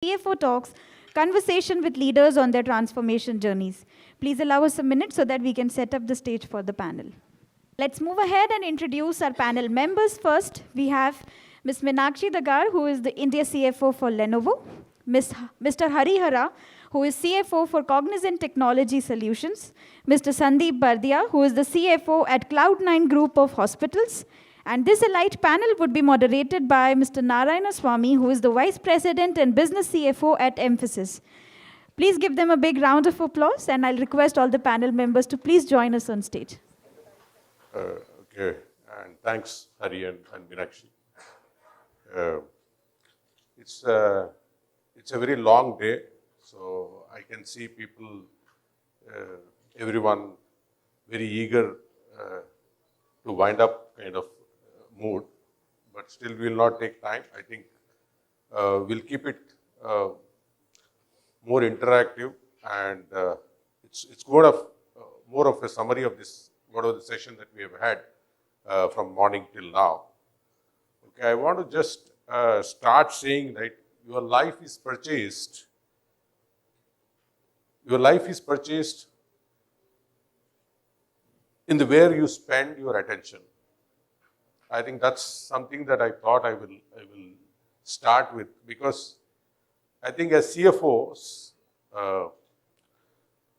CFO Talks, conversation with leaders on their transformation journeys. Please allow us a minute so that we can set up the stage for the panel. Let's move ahead and introduce our panel members. First, we have Ms. Meenakshi Dagar, who is the India CFO for Lenovo, Mr. Hari Hara, who is CFO for Cognizant Technology Solutions, Mr. Sandeep Bardia, who is the CFO at Cloud9 Group of Hospitals, and this elite panel would be moderated by Mr. Narayana Swamy, who is the Vice President and Business CFO at 𝗙𝗏𝗡𝗏. Please give them a big round of applause, and I'll request all the panel members to please join us on stage. Okay, and thanks, Hari and Meenakshi. It's a very long day, so I can see people, everyone very eager to wind up kind of mood, but still we will not take time. I think we'll keep it more interactive, and it's more of a summary of this, whatever the session that we have had from morning till now. Okay, I want to just start saying that your life is purchased. Your life is purchased in the where you spend your attention. I think that's something that I thought I will start with, because I think as CFOs,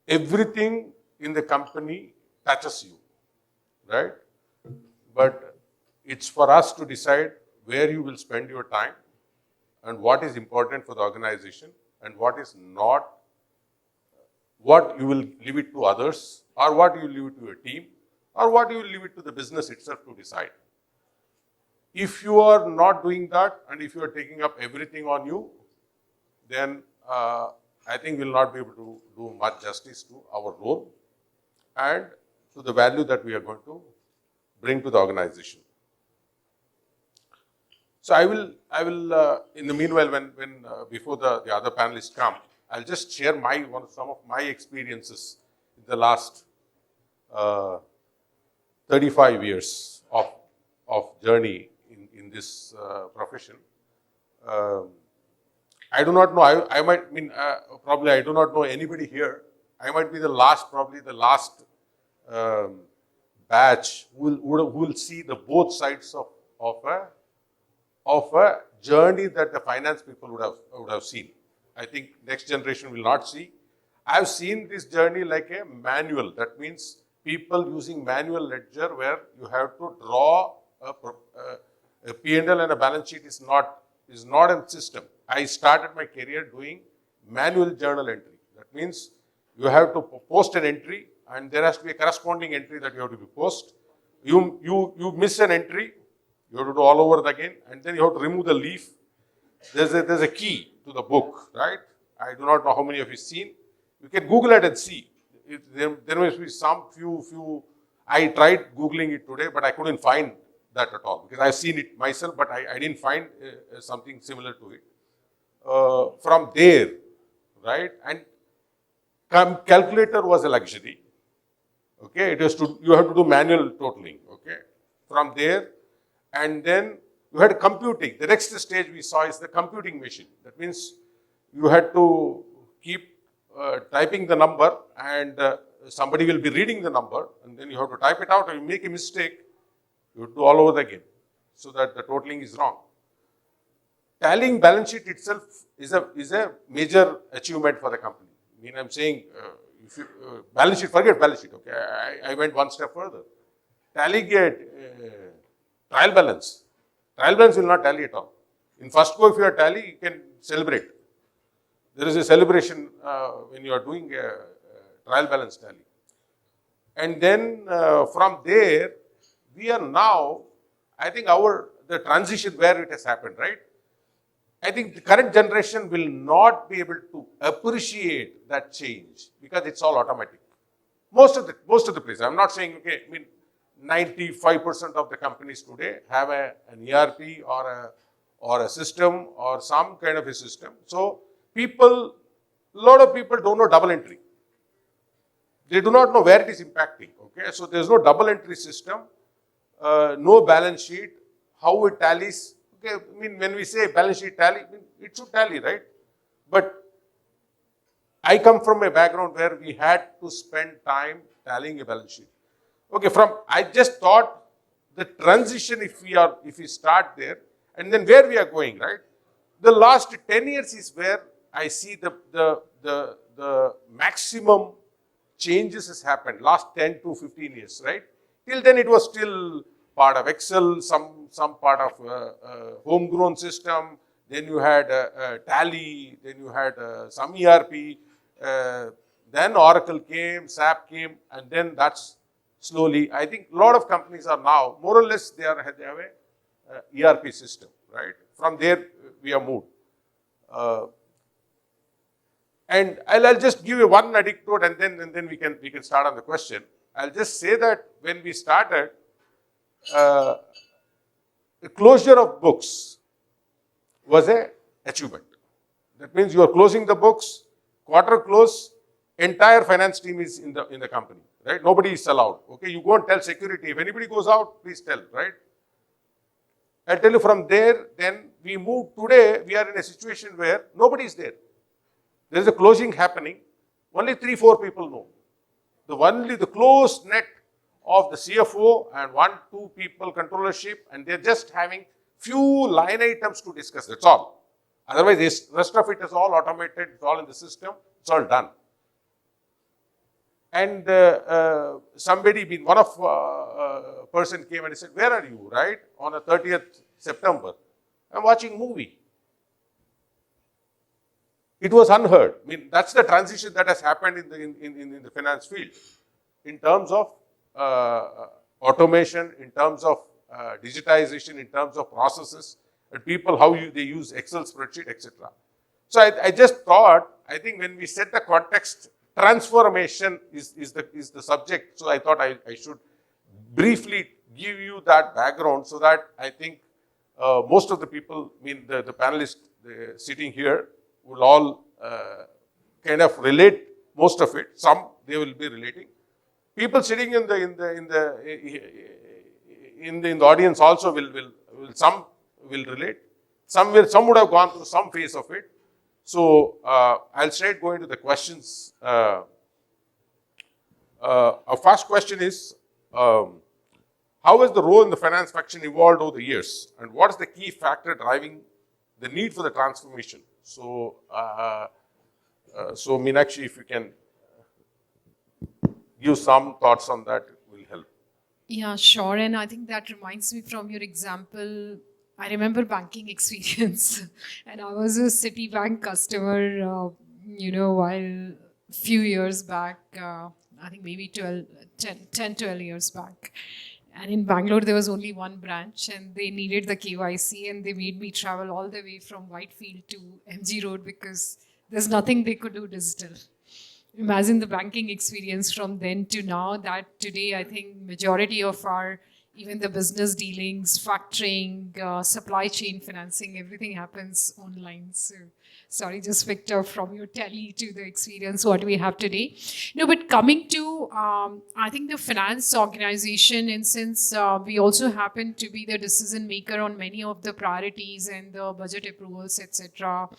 everything in the company touches you, right? But it's for us to decide where you will spend your time and what is important for the organization and what is not, what you will leave it to others, or what you will leave it to your team, or what you will leave it to the business itself to decide. If you are not doing that, and if you are taking up everything on you, then I think we will not be able to do much justice to our role and to the value that we are going to bring to the organization. So I will in the meanwhile, when before the other panelists come, I'll just share some of my experiences in the last 35 years of journey in this profession. I do not know, probably I do not know anybody here. I might be probably the last batch who will see the both sides of a journey that the finance people would have seen. I think next generation will not see. I've seen this journey like a manual. That means people using manual ledger where you have to draw a P&L and a balance sheet is not a system. I started my career doing manual journal entry. That means you have to post an entry, and there has to be a corresponding entry that you have to be post. You miss an entry, you have to do all over again, and then you have to remove the leaf. There's a key to the book, right? I do not know how many of you seen. You can Google it and see. There must be some few. I tried Googling it today, but I couldn't find that at all, because I've seen it myself, but I didn't find something similar to it. From there, right? And calculator was a luxury. Okay, you have to do manual totaling. Okay, from there, and then you had computing. The next stage we saw is the computing machine. That means you had to keep typing the number, and somebody will be reading the number, and then you have to type it out, and you make a mistake, you have to do all over again, so that the totaling is wrong. Tallying balance sheet itself is a major achievement for the company. I mean, I'm saying, if you, balance sheet, forget balance sheet, okay? I went one step further. Tallying a trial balance. Trial balance will not tally at all. In first go, if you are tally, you can celebrate. There is a celebration when you are doing a trial balance tally. And then from there, we are now, I think the transition where it has happened, right? I think the current generation will not be able to appreciate that change because it's all automatic. Most of the places, I'm not saying, okay, I mean, 95% of the companies today have an ERP or a system or some kind of a system. So a lot of people don't know double entry. They do not know where it is impacting. Okay, so there's no double entry system, no balance sheet, how it tallies. Okay, I mean, when we say balance sheet tally, it should tally, right? But I come from a background where we had to spend time tallying a balance sheet. Okay, I just thought the transition, if we start there, and then where we are going, right? The last 10 years is where I see the maximum changes has happened. Last 10 to 15 years, right? Till then, it was still part of Excel, some part of homegrown system. Then you had Tally. Then you had some ERP. Then Oracle came, SAP came, and then that's slowly. I think a lot of companies are now more or less they have a ERP system, right? From there we have moved. And I'll just give you one anecdote, and then we can start on the question. I'll just say that when we started, the closure of books was an achievement. That means you are closing the books, quarter close, entire finance team is in the company, right? Nobody is allowed. Okay, you go and tell security. If anybody goes out, please tell, right? I'll tell you from there, then we move. Today, we are in a situation where nobody is there. There is a closing happening. Only 3-4 people know. Only the close net of the CFO and 1-2 people controllership, and they're just having few line items to discuss. That's all. Otherwise, the rest of it is all automated. It's all in the system. It's all done. And one of person came and he said, "Where are you?" Right on the 30th September, I'm watching movie. It was unheard. I mean, that's the transition that has happened in the finance field, in terms of automation, in terms of digitization, in terms of processes, and people they use Excel spreadsheet, etc. So I just thought, I think when we set the context, transformation is the subject. So I thought I should briefly give you that background, so that I think most of the people, I mean the panelists sitting here, will all kind of relate most of it. Some they will be relating. People sitting in the audience also will some will relate. Some would have gone through some phase of it. So I'll straight go into the questions. Our first question is, how has the role in the finance function evolved over the years, and what is the key factor driving the need for the transformation? So, Meenakshi, if you can give some thoughts on that, it will help. Yeah, sure. And I think that reminds me from your example. I remember banking experience, and I was a Citibank customer, while few years back, I think maybe 10, 12 years back. And in Bangalore, there was only one branch, and they needed the KYC, and they made me travel all the way from Whitefield to MG Road because there's nothing they could do digital. Imagine the banking experience from then to now, that today I think majority of even the business dealings, factoring, supply chain financing, everything happens online. So, sorry, just picked up from your tally to the experience what we have today. No, but coming to, I think the finance organization, and since we also happen to be the decision maker on many of the priorities and the budget approvals, etc.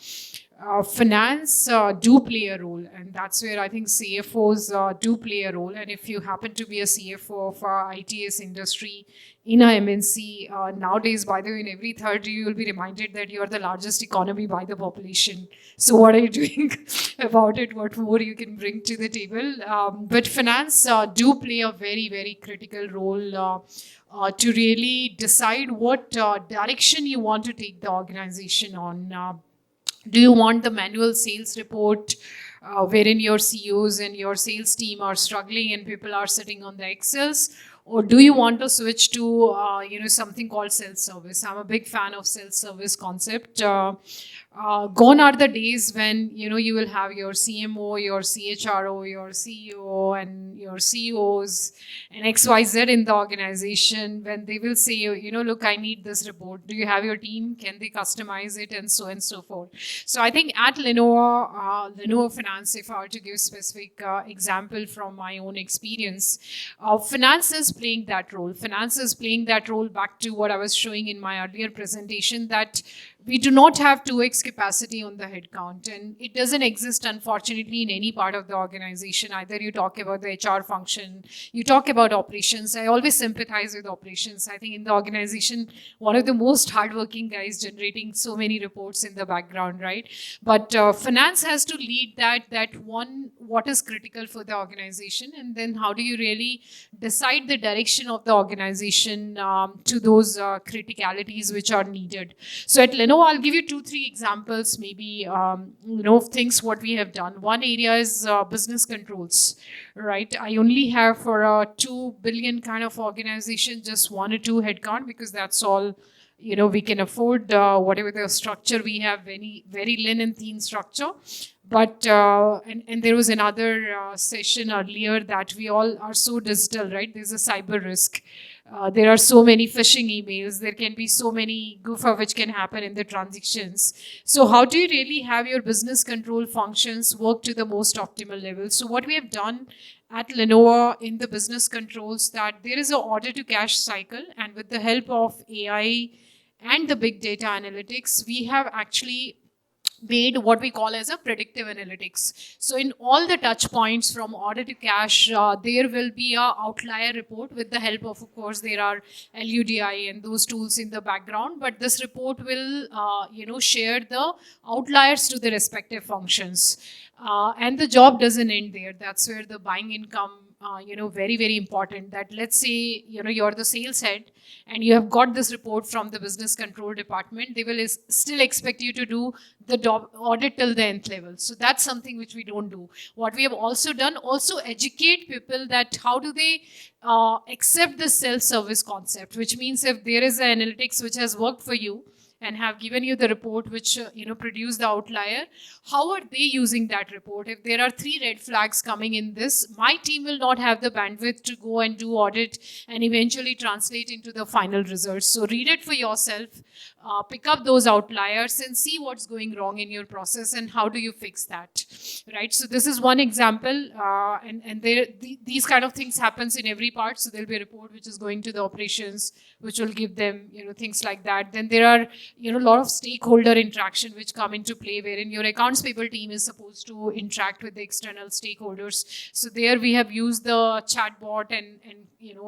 Finance do play a role, and that's where I think CFOs do play a role. And if you happen to be a CFO of our ITS industry in a MNC, nowadays, by the way, in every third you will be reminded that you are the largest economy by the population. So what are you doing about it? What more you can bring to the table? But finance do play a very, very critical role to really decide what direction you want to take the organization on. Do you want the manual sales report wherein your CEOs and your sales team are struggling and people are sitting on the Excels? Or do you want to switch to something called self-service? I'm a big fan of self-service concept. Gone are the days when you will have your CMO, your CHRO, your CEO, and your CEOs and XYZ in the organization, when they will say, look, I need this report. Do you have your team? Can they customize it? And so forth. So I think at Lenovo Finance, if I were to give specific example from my own experience, finance is playing that role. Finance is playing that role, back to what I was showing in my earlier presentation, that we do not have 2x capacity on the headcount, and it doesn't exist, unfortunately, in any part of the organization. Either you talk about the HR function, you talk about operations. I always sympathize with operations. I think in the organization, one of the most hardworking guys generating so many reports in the background, right? But finance has to lead that one, what is critical for the organization, and then how do you really decide the direction of the organization to those criticalities which are needed. So at Lenovo, I'll give you 2-3 examples, maybe, of things what we have done. One area is business controls, right? I only have for a 2 billion kind of organization, just 1 or 2 headcount, because that's all, we can afford, whatever the structure we have, very, very lean and thin structure. But, and there was another session earlier that we all are so digital, right? There's a cyber risk. There are so many phishing emails. There can be so many 𝗙𝗧 which can happen in the transactions. So how do you really have your business control functions work to the most optimal level? So what we have done at Lenovo in the business controls, that there is an order to cash cycle, and with the help of AI and the big data analytics, we have actually made what we call as a predictive analytics. So in all the touch points from order to cash, there will be a outlier report with the help of course, there are LUDI and those tools in the background, but this report will, share the outliers to the respective functions. And the job doesn't end there. That's where the buying income, very, very important. That let's say, you're the sales head and you have got this report from the business control department, they will still expect you to do the audit till the nth level. So that's something which we don't do. What we have also done, also educate people that how do they accept the self-service concept, which means if there is an analytics which has worked for you, and have given you the report which, produced the outlier, how are they using that report? If there are 3 red flags coming in this, my team will not have the bandwidth to go and do audit and eventually translate into the final results. So read it for yourself, pick up those outliers and see what's going wrong in your process and how do you fix that, right? So this is one example, and these kind of things happens in every part. So there'll be a report which is going to the operations, which will give them, things like that. Then there are, a lot of stakeholder interaction which come into play, wherein your accounts payable team is supposed to interact with the external stakeholders. So there we have used the chatbot and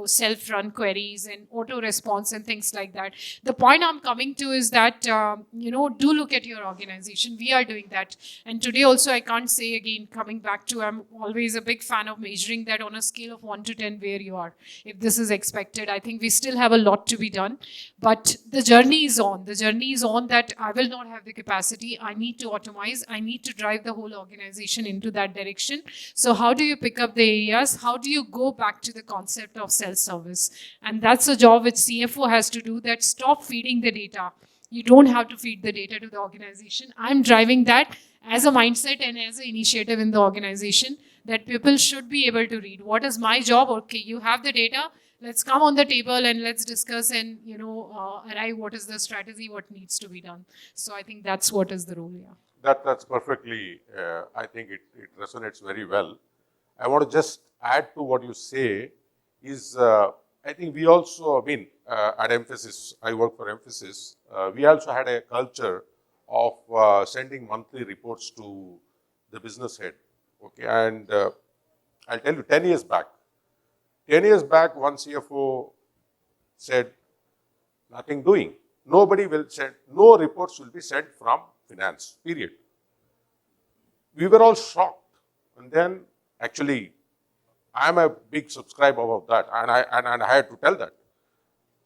self-run queries and auto response and things like that. The point I'm coming to is that, do look at your organization. We are doing that. And today also, I can't say again, coming back to, I'm always a big fan of measuring that on a scale of 1 to 10 where you are. If this is expected, I think we still have a lot to be done. But the journey is on. The journey is on that I will not have the capacity. I need to automate. I need to drive the whole organization into that direction. So how do you pick up the areas? How do you go back to the concept of self-service? And that's a job which CFO has to do, that stop feeding the data. You don't have to feed the data to the organization. I'm driving that as a mindset and as an initiative in the organization, that people should be able to read. What is my job? Okay, you have the data. Let's come on the table and let's discuss and, arrive what is the strategy, what needs to be done. So I think that's what is the role, yeah. That's perfectly, I think it resonates very well. I want to just add to what you say is, I think we also, at Mphasis, I work for Mphasis, we also had a culture of sending monthly reports to the business head. Okay, and I'll tell you, 10 years back, one CFO said, nothing doing. Nobody will send, no reports will be sent from finance, period. We were all shocked. And then, actually, I'm a big subscriber of that, and I had to tell that.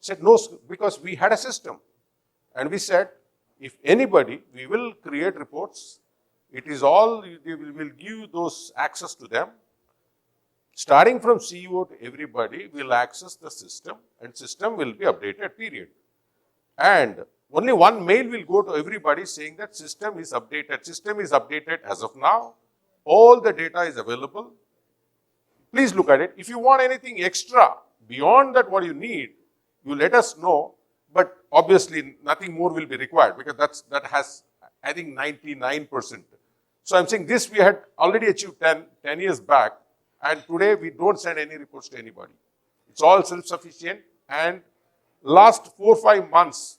Said no, because we had a system. And we said, if anybody, we will create reports. It is all, we will give those access to them. Starting from CEO to everybody will access the system, and system will be updated, period. And only one mail will go to everybody saying that system is updated. System is updated as of now. All the data is available. Please look at it. If you want anything extra beyond that what you need, you let us know. But obviously nothing more will be required, because that has, I think, 99%. So I'm saying this we had already achieved 10 years back, and today we don't send any reports to anybody. It's all self-sufficient, and last 4 or 5 months,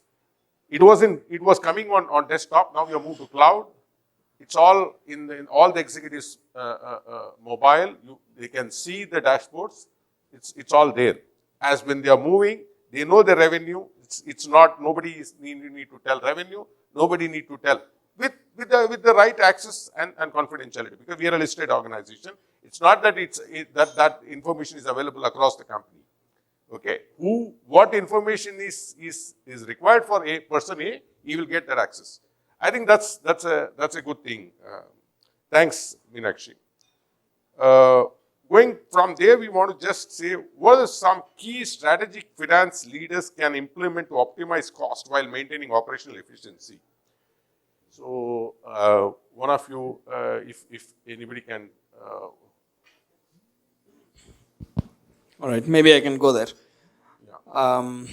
It was coming on desktop. Now we have moved to cloud. It's all in all the executives' mobile. They can see the dashboards. It's all there. As when they are moving, they know the revenue. It's not, nobody need to tell revenue. Nobody need to tell with the right access and confidentiality, because we are a listed organization. It's not that that information is available across the company. Okay, what information is required for a person A, he will get that access. I think that's a good thing. Thanks, Meenakshi. Going from there, we want to just say what are some key strategic finance leaders can implement to optimize cost while maintaining operational efficiency. So, one of you, if anybody can. All right, maybe I can go there. Yeah.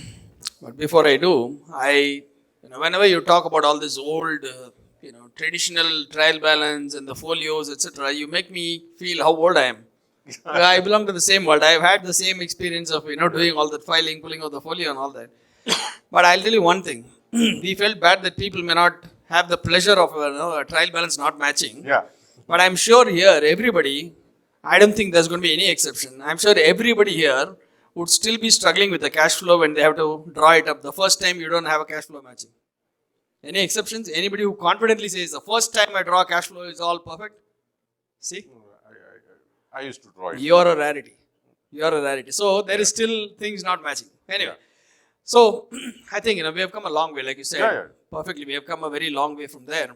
But before I do, whenever you talk about all this old, traditional trial balance and the folios, etc., you make me feel how old I am. I belong to the same world. I've had the same experience of, doing all that filing, pulling out the folio and all that. But I'll tell you one thing. We felt bad that people may not have the pleasure of a trial balance not matching. Yeah. But I'm sure here, everybody, I don't think there's going to be any exception. I'm sure everybody here would still be struggling with the cash flow when they have to draw it up. The first time you don't have a cash flow matching. Any exceptions? Anybody who confidently says, the first time I draw cash flow is all perfect? See? I used to draw it. You're a rarity. You're a rarity. So there is still things not matching. Anyway. So I think, we have come a long way, like you said. Perfectly. We have come a very long way from there.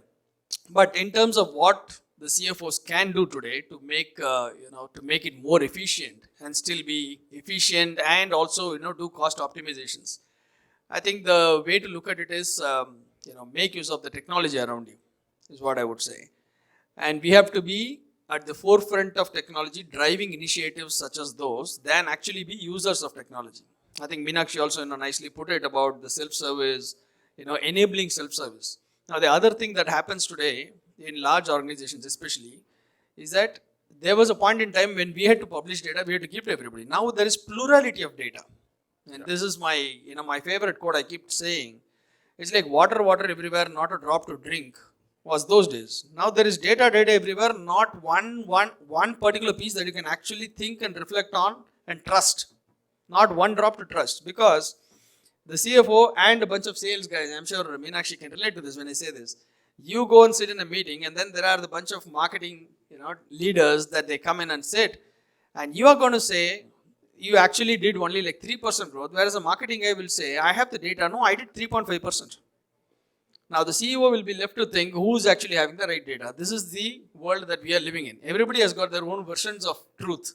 But in terms of what the CFOs can do today to make, to make it more efficient and still be efficient and also, do cost optimizations. I think the way to look at it is, make use of the technology around you, is what I would say. And we have to be at the forefront of technology, driving initiatives such as those, than actually be users of technology. I think Meenakshi also nicely put it about the self-service, enabling self-service. Now, the other thing that happens today in large organizations especially is that there was a point in time when we had to publish data, we had to give to everybody. Now there is plurality of data. And this is my, my favorite quote I keep saying. It's like water everywhere, not a drop to drink, was those days. Now there is data everywhere, not one particular piece that you can actually think and reflect on and trust. Not one drop to trust, because the CFO and a bunch of sales guys, I'm sure Meenakshi can relate to this when I say this. You go and sit in a meeting, and then there are the bunch of marketing, leaders that they come in and sit, and you are going to say, you actually did only like 3% growth, whereas a marketing guy will say, I have the data, no, I did 3.5%. Now the CEO will be left to think who's actually having the right data. This is the world that we are living in. Everybody has got their own versions of truth.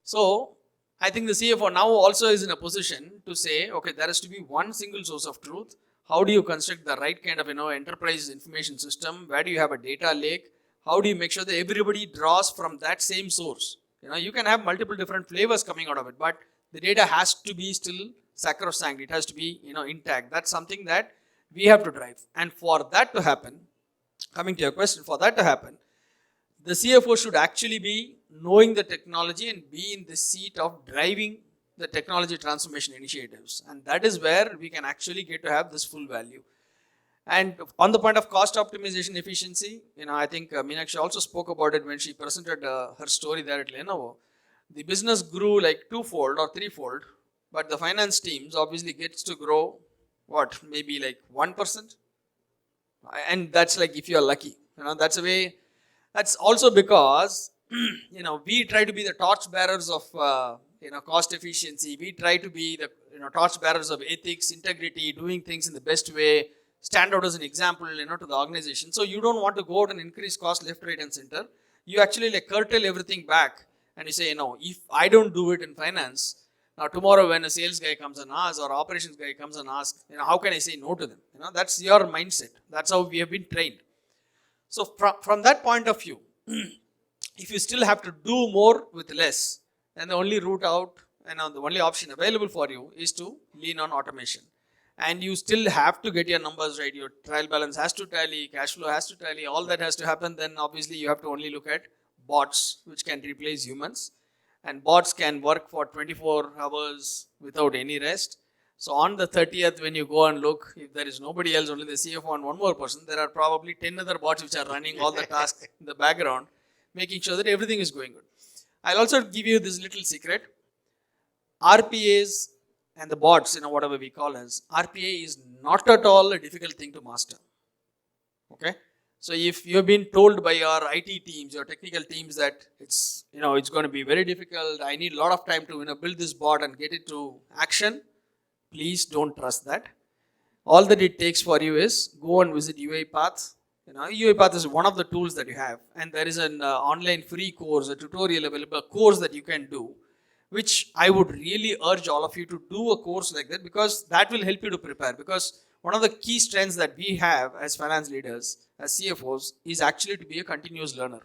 So I think the CFO now also is in a position to say, okay, there has to be one single source of truth. How do you construct the right kind of, enterprise information system? Where do you have a data lake? How do you make sure that everybody draws from that same source? You can have multiple different flavors coming out of it, but the data has to be still sacrosanct. It has to be, intact. That's something that we have to drive. And for that to happen, coming to your question, for that to happen, the CFO should actually be knowing the technology and be in the seat of driving the technology transformation initiatives. And that is where we can actually get to have this full value. And on the point of cost optimization efficiency, I think Meenakshi also spoke about it when she presented her story there at Lenovo. The business grew like twofold or threefold, but the finance teams obviously gets to grow, maybe like 1%? And that's like if you're lucky. That's a way. That's also because, we try to be the torchbearers of, cost efficiency. We try to be the, torchbearers of ethics, integrity, doing things in the best way, stand out as an example, to the organization. So you don't want to go out and increase cost left, right, and center. You actually curtail everything back and you say, if I don't do it in finance, now tomorrow when a sales guy comes and asks or operations guy comes and asks, how can I say no to them? That's your mindset. That's how we have been trained. So from that point of view, if you still have to do more with less, then the only route out and the only option available for you is to lean on automation. And you still have to get your numbers right. Your trial balance has to tally, cash flow has to tally, all that has to happen. Then obviously you have to only look at bots, which can replace humans. And bots can work for 24 hours without any rest. So on the 30th, when you go and look, if there is nobody else, only the CFO and one more person, there are probably 10 other bots which are running all the tasks in the background, making sure that everything is going good. I'll also give you this little secret. RPAs and the bots, whatever we call as, RPA is not at all a difficult thing to master. Okay? So if you've been told by your IT teams, your technical teams that it's going to be very difficult, I need a lot of time to build this bot and get it to action, please don't trust that. All that it takes for you is go and visit 𝗖𝗙. 𝗖𝗙 is one of the tools that you have, and there is an online free course, a tutorial available, a course that you can do, which I would really urge all of you to do a course like that, because that will help you to prepare. Because one of the key strengths that we have as finance leaders, as CFOs, is actually to be a continuous learner.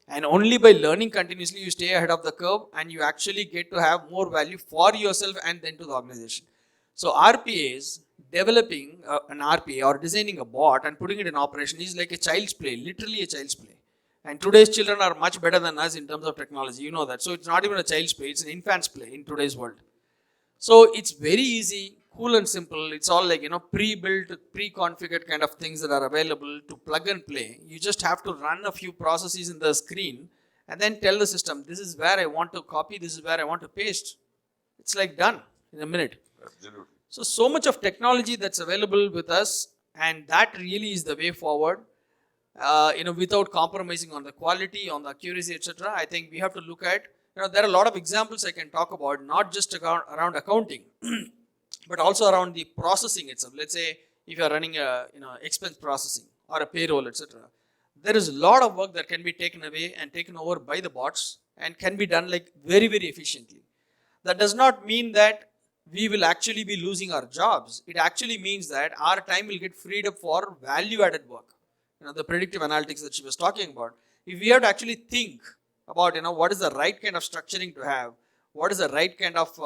And only by learning continuously, you stay ahead of the curve and you actually get to have more value for yourself and then to the organization. So RPAs, developing an RPA or designing a bot and putting it in operation is like a child's play, literally a child's play. And today's children are much better than us in terms of technology, you know that. So it's not even a child's play, it's an infant's play in today's world. So it's very easy, cool and simple. It's all like, pre-built, pre-configured kind of things that are available to plug and play. You just have to run a few processes in the screen and then tell the system, this is where I want to copy, this is where I want to paste. It's like done in a minute. Absolutely. So much of technology that's available with us, and that really is the way forward. Without compromising on the quality, on the accuracy, etc. I think we have to look at, there are a lot of examples I can talk about, not just around accounting, but also around the processing itself. Let's say if you are running a expense processing or a payroll, etc. There is a lot of work that can be taken away and taken over by the bots and can be done like very, very efficiently. That does not mean that we will actually be losing our jobs. It actually means that our time will get freed up for value-added work. The predictive analytics that she was talking about. If we have to actually think about, what is the right kind of structuring to have, what is the right kind of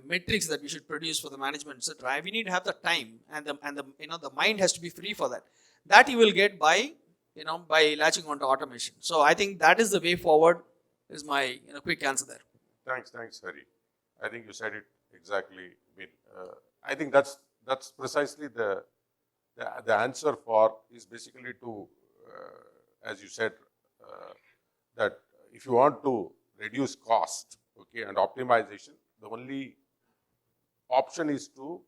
metrics that we should produce for the management, etc. We need to have the time and the mind has to be free for that. That you will get by latching onto automation. So I think that is the way forward. Is my quick answer there. Thanks, Hari. I think you said it exactly. I think that's precisely the answer for is basically to, as you said, that if you want to reduce cost, and optimization, the only option is to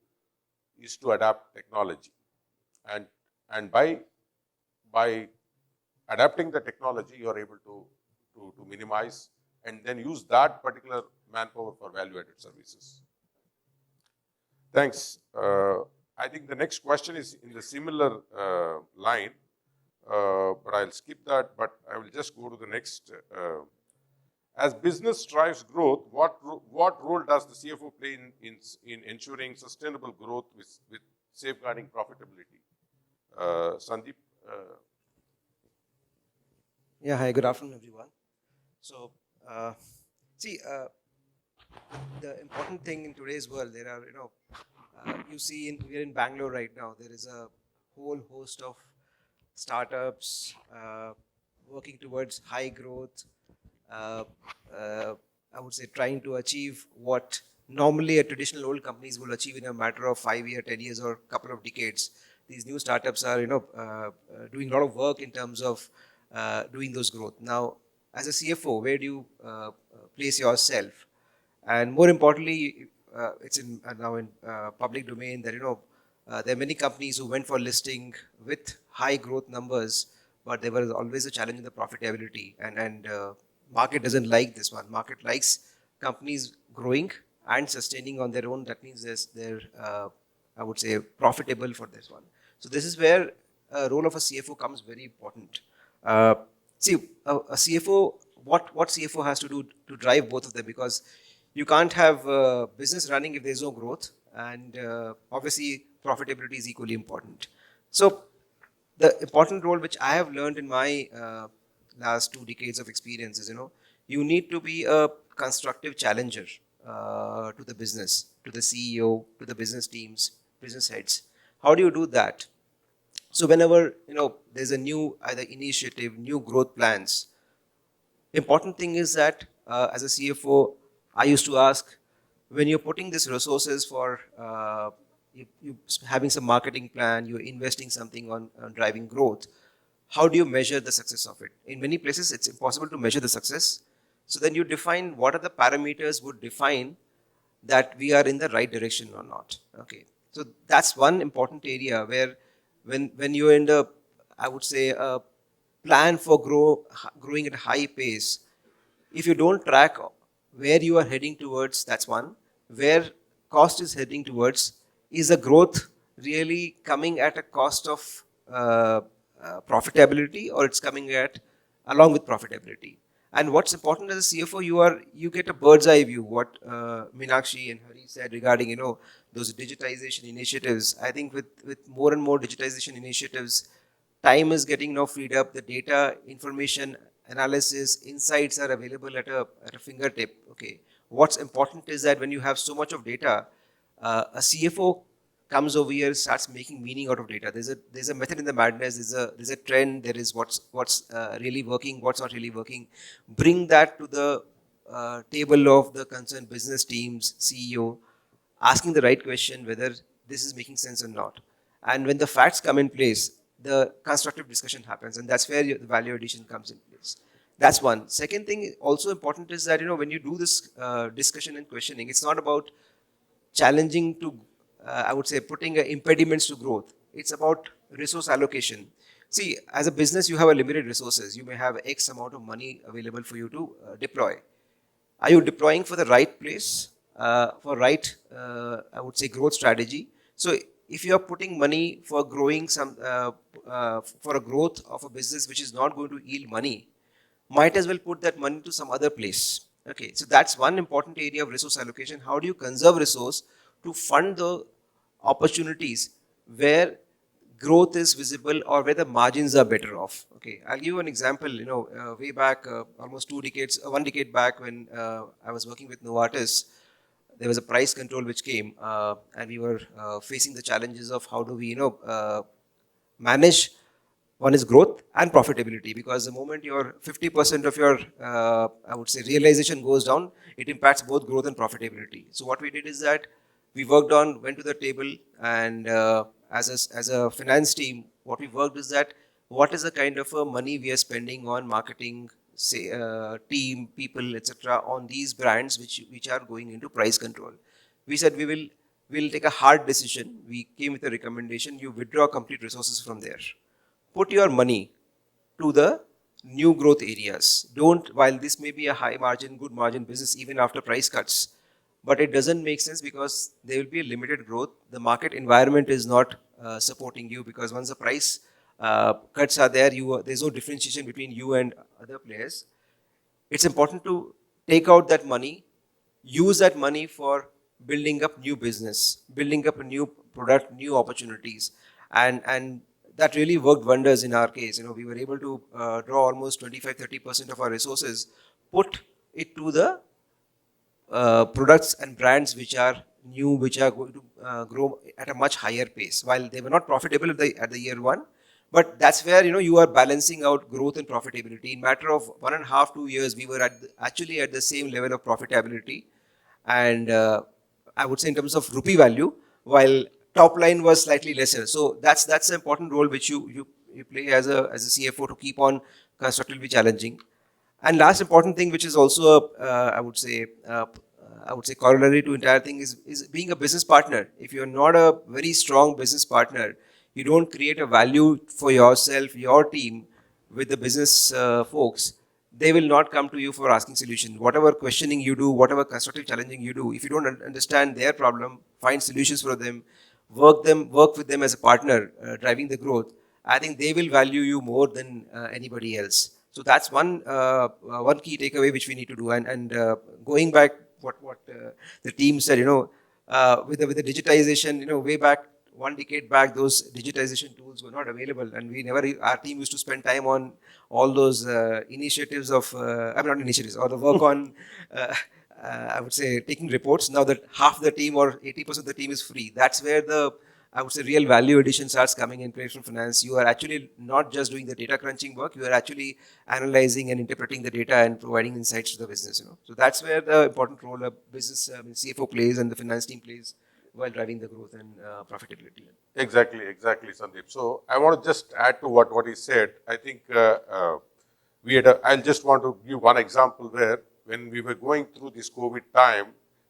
adapt technology, and by adapting the technology, you are able to minimize and then use that particular manpower for value-added services. Thanks. I think the next question is in the similar line, but I'll skip that, but I will just go to the next. As business drives growth, what role does the CFO play in ensuring sustainable growth with safeguarding profitability? Sandeep? Yeah, hi, good afternoon, everyone. So, the important thing in today's world, there are, we're in Bangalore right now, there is a whole host of startups working towards high growth, I would say trying to achieve what normally a traditional old companies will achieve in a matter of 5 years, 10 years, or a couple of decades. These new startups are, doing a lot of work in terms of doing those growth. Now, as a CFO, where do you place yourself? And more importantly, it's now in public domain that, there are many companies who went for listing with high growth numbers, but there was always a challenge in the profitability. And market doesn't like this one. Market likes companies growing and sustaining on their own. That means they're I would say, profitable for this one. So this is where a role of a CFO comes very important. A CFO, what CFO has to do to drive both of them, because you can't have business running if there's no growth, and obviously profitability is equally important. So the important role which I have learned in my last 2 decades of experience is, you need to be a constructive challenger to the business, to the CEO, to the business teams, business heads. How do you do that? So whenever, there's a new either initiative, new growth plans, important thing is that as a CFO, I used to ask, when you're putting these resources for you having some marketing plan, you're investing something on driving growth, how do you measure the success of it? In many places, it's impossible to measure the success. So then you define what are the parameters would define that we are in the right direction or not. Okay, so that's one important area where when you're in the, I would say, plan for growing at a high pace, if you don't track where you are heading towards, that's one. Where cost is heading towards, is the growth really coming at a cost of profitability, or it's coming at along with profitability? And what's important as a CFO, you get a bird's eye view. What Meenakshi and Hari said regarding those digitization initiatives. I think with more and more digitization initiatives, time is getting now freed up. The data, information, analysis, insights are available at a fingertip. Okay, what's important is that when you have so much of data, a CFO comes over here, starts making meaning out of data. There's a method in the madness. There's a trend. There is what's really working, what's not really working. Bring that to the table of the concerned business teams, CEO, asking the right question whether this is making sense or not. And when the facts come in place, the constructive discussion happens, and that's where the value addition comes in place. That's one. Second thing also important is that when you do this discussion and questioning, it's not about challenging to I would say putting impediments to growth. It's about resource allocation. See, as a business, you have a limited resources. You may have X amount of money available for you to deploy. Are you deploying for the right place, for right, I would say, growth strategy? So if you are putting money for growing for a growth of a business which is not going to yield money, might as well put that money to some other place. Okay, so that's one important area of resource allocation. How do you conserve resource to fund the opportunities where growth is visible or where the margins are better off? Okay, I'll give you an example. Way back, almost 1 decade back, when I was working with Novartis, there was a price control which came, and we were facing the challenges of how do we, manage. One is growth and profitability, because the moment your 50% of your, I would say, realization goes down, it impacts both growth and profitability. So what we did is that we went to the table, and as a finance team, what we worked is that what is the kind of money we are spending on marketing, say, team, people, etc., on these brands which are going into price control. We said we'll take a hard decision. We came with a recommendation: you withdraw complete resources from there. Put your money to the new growth areas. While this may be a high margin, good margin business even after price cuts, but it doesn't make sense because there will be a limited growth. The market environment is not supporting you, because once the price cuts are there, there's no differentiation between you and other players. It's important to take out that money, use that money for building up new business, building up a new product, new opportunities, and that really worked wonders in our case. We were able to draw almost 25-30% of our resources, put it to the products and brands which are new, which are going to grow at a much higher pace. While they were not profitable at the year one, but that's where you are balancing out growth and profitability. In matter of 1.5 to 2 years, we were actually at the same level of profitability, and I would say in terms of rupee value, while top line was slightly lesser. So that's an important role which you play as a CFO, to keep on constructively challenging. And last important thing, which is also I would say corollary to entire thing, is being a business partner. If you're not a very strong business partner, you don't create a value for yourself, your team, with the business folks, they will not come to you for asking solutions. Whatever questioning you do, whatever constructive challenging you do, if you don't understand their problem, find solutions for them, work with them as a partner, driving the growth, I think they will value you more than anybody else. So that's one key takeaway which we need to do. And going back, what the team said, with the digitization, way back 1 decade back, those digitization tools were not available, and our team used to spend time on all those initiatives of, not initiatives, or the work on, I would say, taking reports. Now that half the team or 80% of the team is free, that's where the I would say, real value addition starts coming in place from finance, you are actually not just doing the data crunching work, you are actually analyzing and interpreting the data and providing insights to the business. So that's where the important role a business CFO plays and the finance team plays while driving the growth and profitability. Exactly, Sandeep. So I want to just add to what he said. I think I'll just want to give one example where when we were going through this COVID time,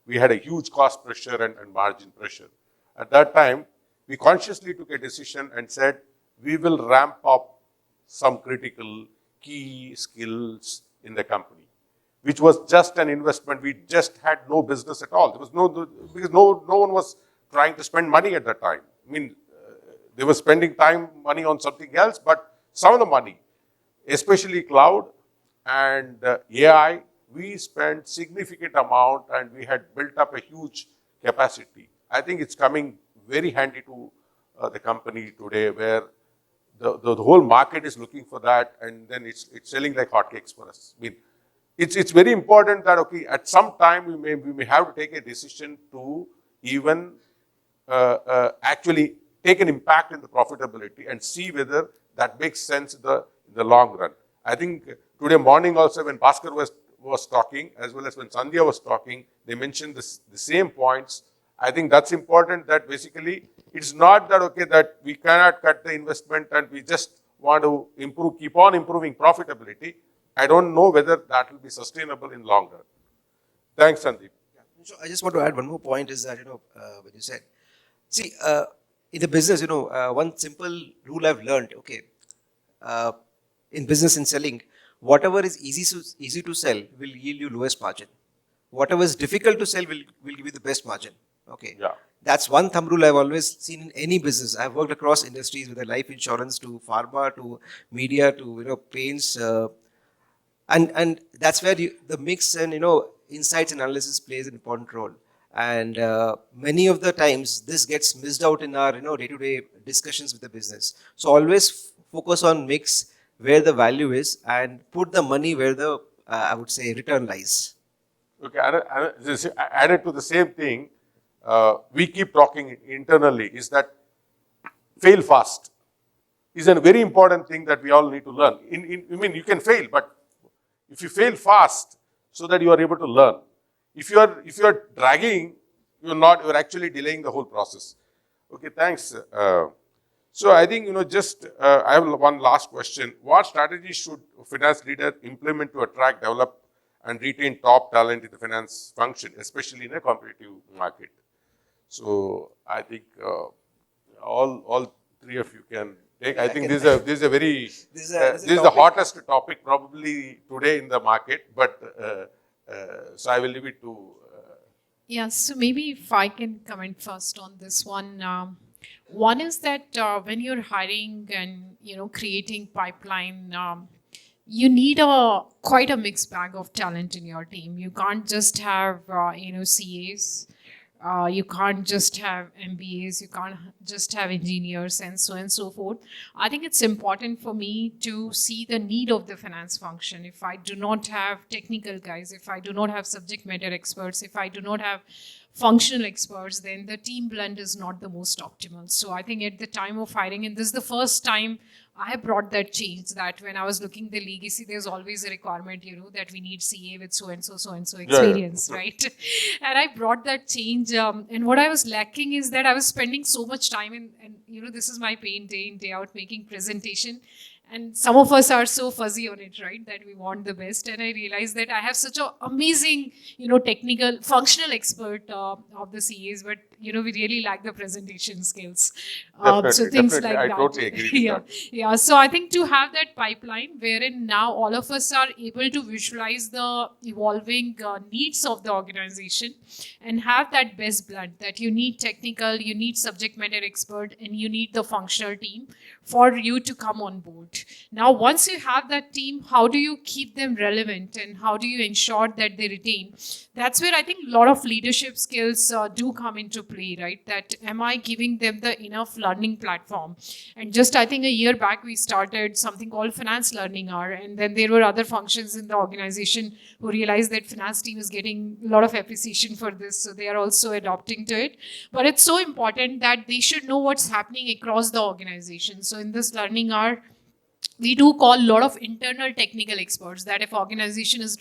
we had a huge cost pressure and margin pressure. At that time, we consciously took a decision and said, we will ramp up some critical key skills in the company, which was just an investment. We just had no business at all. There was because no one was trying to spend money at that time. I mean, they were spending money on something else, but some of the money, especially cloud and AI, we spent significant amount and we had built up a huge capacity. I think it's coming very handy to the company today, where the whole market is looking for that, and then it's selling like hotcakes for us. I mean, it's very important that, okay, at some time we may have to take a decision to even actually take an impact in the profitability and see whether that makes sense in the long run. I think today morning also when Bhaskar was talking, as well as when Sandhya was talking, they mentioned the same points. I think that's important, that basically it's not that, okay, that we cannot cut the investment and we just want to keep on improving profitability. I don't know whether that will be sustainable in long run. Thanks, Sandeep. Yeah. So I just want to add one more point is that, when you said, see, in the business, one simple rule I've learned, okay, in business and selling, whatever is easy to sell will yield you lowest margin. Whatever is difficult to sell will give you the best margin. Okay. Yeah. That's one thumb rule I've always seen in any business. I've worked across industries, whether life insurance to pharma to media to paints, and that's where the mix and insights and analysis plays an important role. And many of the times this gets missed out in our day-to-day discussions with the business. So always focus on mix where the value is and put the money where the I would say return lies. Okay, added to the same thing, we keep talking internally, is that fail fast is a very important thing that we all need to learn. I mean, you can fail, but if you fail fast so that you are able to learn. If you are dragging, you're actually delaying the whole process. Okay, thanks. So I think, I have one last question. What strategy should a finance leader implement to attract, develop, and retain top talent in the finance function, especially in a competitive market? So I think all three of you can take. I think this is the hottest topic probably today in the market. But so I will leave it to. Yeah. So maybe if I can comment first on this one. One is that when you're hiring and creating pipeline, you need quite a mixed bag of talent in your team. You can't just have CAs. You can't just have MBAs, you can't just have engineers and so on and so forth. I think it's important for me to see the need of the finance function. If I do not have technical guys, if I do not have subject matter experts, if I do not have functional experts, then the team blend is not the most optimal. So I think at the time of hiring, and this is the first time I have brought that change, that when I was looking the legacy, there's always a requirement, that we need CA with so-and-so experience, right? And I brought that change. And what I was lacking is that I was spending so much time and this is my pain day in, day out, making presentation. And some of us are so fuzzy on it, right, that we want the best. And I realized that I have such an amazing, technical, functional expert of the CAs, but, we really lack the presentation skills. So things like that. I totally agree with that. Yeah. So I think to have that pipeline wherein now all of us are able to visualize the evolving needs of the organization and have that best blend, that you need technical, you need subject matter expert, and you need the functional team for you to come on board. Now, once you have that team, how do you keep them relevant and how do you ensure that they retain? That's where I think a lot of leadership skills do come into play, right? That am I giving them the enough learning platform? And just I think a year back, we started something called Finance Learning Hour. And then there were other functions in the organization who realized that finance team is getting a lot of appreciation for this. So they are also adopting to it. But it's so important that they should know what's happening across the organization. So in this learning hour, we do call a lot of internal technical experts that if organization is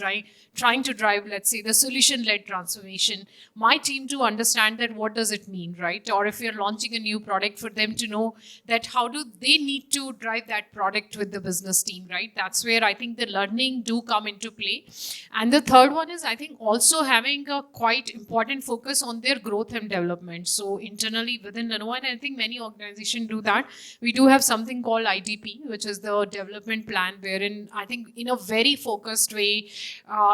trying to drive, let's say, the solution-led transformation, my team to understand that what does it mean, right? Or if you're launching a new product, for them to know that how do they need to drive that product with the business team, right? That's where I think the learning do come into play. And the third one is I think also having a quite important focus on their growth and development. So internally within Lenovo, and I think many organizations do that, we do have something called IDP, which is the development plan, wherein I think in a very focused way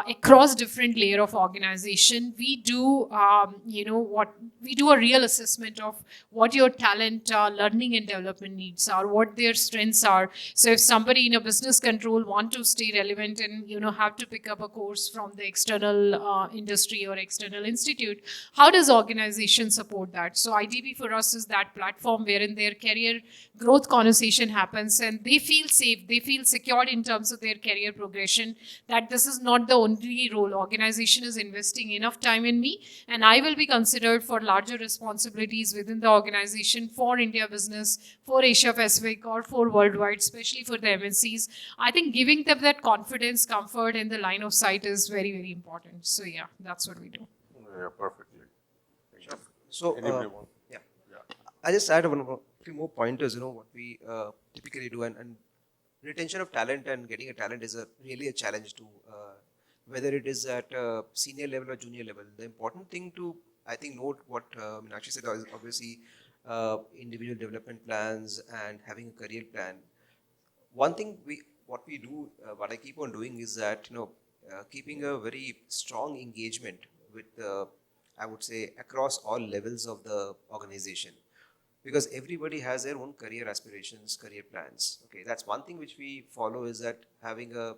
across different layer of organization, we do we do a real assessment of what your talent learning and development needs are, what their strengths are. So if somebody in a business control want to stay relevant and have to pick up a course from the external industry or external institute, how does organization support that? So IDP for us is that platform wherein their career growth conversation happens and they feel safe, they feel secured in terms of their career progression, that this is not the only role. Organization is investing enough time in me and I will be considered for larger responsibilities within the organization for India business, for Asia Pacific or for worldwide, especially for the MNCs. I think giving them that confidence, comfort and the line of sight is very, very important. So yeah, that's what we do. Yeah, perfectly. Sure. So, Anybody want? yeah. Yeah. I just add a few more pointers, what we typically do, and retention of talent and getting a talent is really a challenge to whether it is at senior level or junior level. The important thing to, I think, note what Meenakshi said is obviously individual development plans and having a career plan. One thing what I keep on doing is that, keeping a very strong engagement with, I would say, across all levels of the organization. Because everybody has their own career aspirations, career plans. Okay, that's one thing which we follow is that having a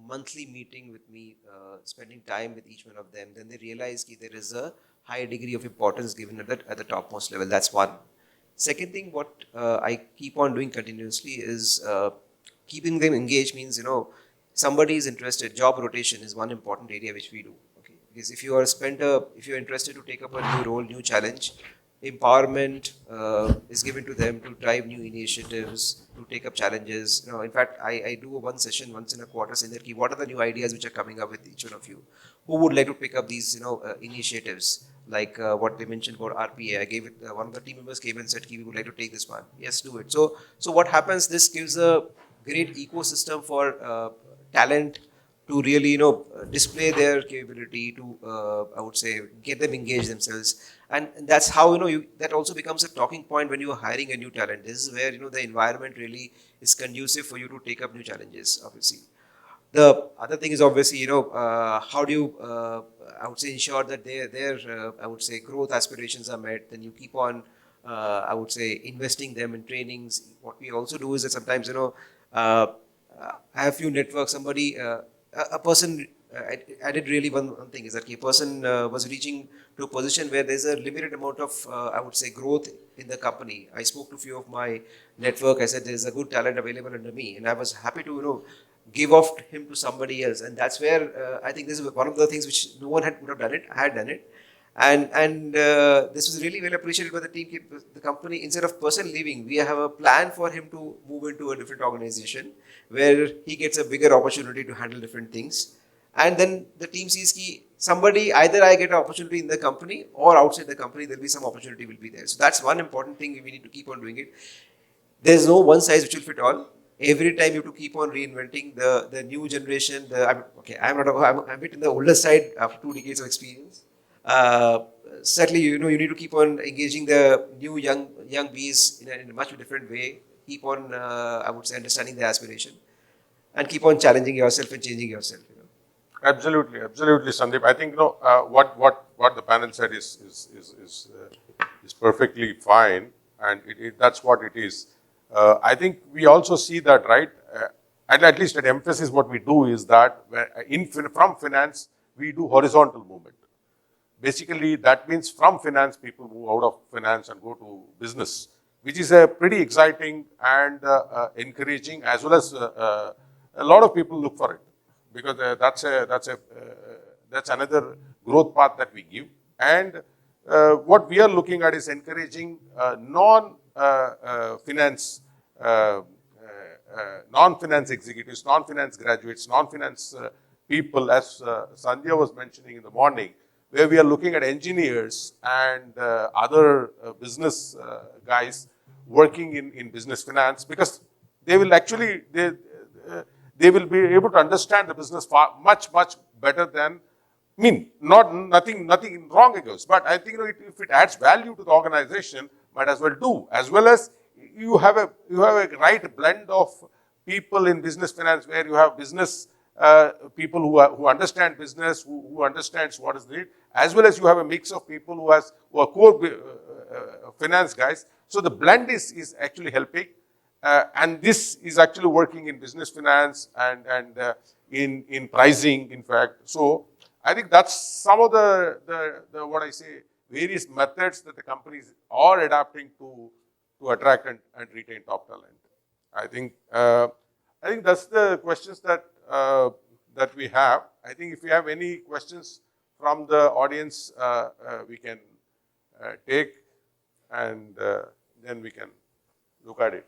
monthly meeting with me, spending time with each one of them, then they realize that there is a high degree of importance given at the topmost level. That's one. Second thing, what I keep on doing continuously is keeping them engaged means, somebody is interested. Job rotation is one important area which we do. Okay, because if you're interested to take up a new role, new challenge, empowerment is given to them to drive new initiatives, to take up challenges. In fact, I do one session once in a quarter saying that what are the new ideas which are coming up with each one of you? Who would like to pick up these initiatives like what they mentioned for RPA? I gave it, one of the team members came and said, we would like to take this one. Yes, do it. So what happens, this gives a great ecosystem for talent to really, display their capability, to, I would say, get them engaged themselves. And that's how, that also becomes a talking point when you are hiring a new talent. This is where, the environment really is conducive for you to take up new challenges, obviously. The other thing is obviously, how do you, I would say, ensure that their I would say, growth aspirations are met. Then you keep on, I would say, investing them in trainings. What we also do is that sometimes, I have few networks, somebody, a person, I did really one thing is that a person was reaching to a position where there's a limited amount of, I would say, growth in the company. I spoke to a few of my network. I said, there's a good talent available under me. And I was happy to, give off him to somebody else. And that's where I think this is one of the things which no one would have done it. I had done it. And this was really well appreciated by the team, the company. Instead of person leaving, we have a plan for him to move into a different organization where he gets a bigger opportunity to handle different things. And then the team sees somebody, either I get an opportunity in the company or outside the company, there'll be some opportunity will be there. So that's one important thing we need to keep on doing it. There's no one size which will fit all. Every time you have to keep on reinventing the new generation. I'm a bit in the older side after 2 decades of experience. Certainly, you need to keep on engaging the new young bees in a much different way. Keep on, I would say, understanding their aspiration, and keep on challenging yourself and changing yourself. Absolutely, Sandeep. I think what the panel said is perfectly fine, and that's what it is. I think we also see that, right? At least at Mphasis, what we do is that from finance, we do horizontal movement. Basically, that means from finance, people move out of finance and go to business, which is a pretty exciting and encouraging, as well as a lot of people look for it, because that's another growth path that we give. And what we are looking at is encouraging non-finance executives, non-finance graduates, non-finance people, as Sandhya was mentioning in the morning, where we are looking at engineers and other business guys working in business finance, because they will actually, they will be able to understand the business much better than, nothing wrong it goes, but I think if it adds value to the organization, might as well do, as well as you have a right blend of people in business finance, where you have business people who understand business, who understands what is needed, as well as you have a mix of people who are core finance guys. So the blend is actually helping, and this is actually working in business finance and in pricing, in fact. So I think that's some of the what I say, various methods that the companies are adapting to attract and retain top talent. I think that's the questions that we have. I think if you have any questions from the audience, we can take, and then we can look at it.